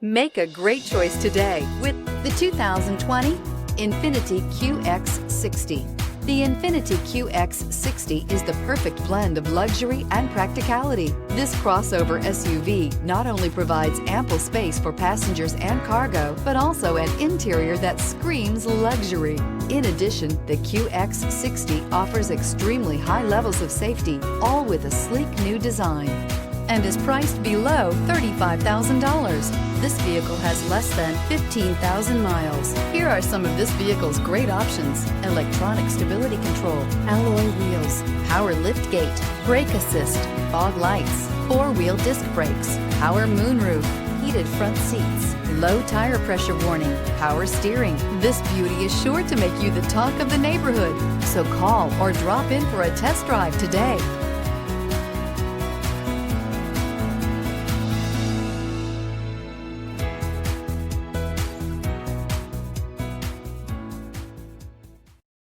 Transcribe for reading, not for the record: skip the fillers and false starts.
Make a great choice today with the 2020 INFINITI QX60. The INFINITI QX60 is the perfect blend of luxury and practicality. This crossover SUV not only provides ample space for passengers and cargo, but also an interior that screams luxury. In addition, the QX60 offers extremely high levels of safety, all with a sleek new design, and is priced below $35,000. This vehicle has less than 15,000 miles. Here are some of this vehicle's great options: electronic stability control, alloy wheels, power liftgate, brake assist, fog lights, four-wheel disc brakes, power moonroof, heated front seats, low tire pressure warning, power steering. This beauty is sure to make you the talk of the neighborhood. So call or drop in for a test drive today.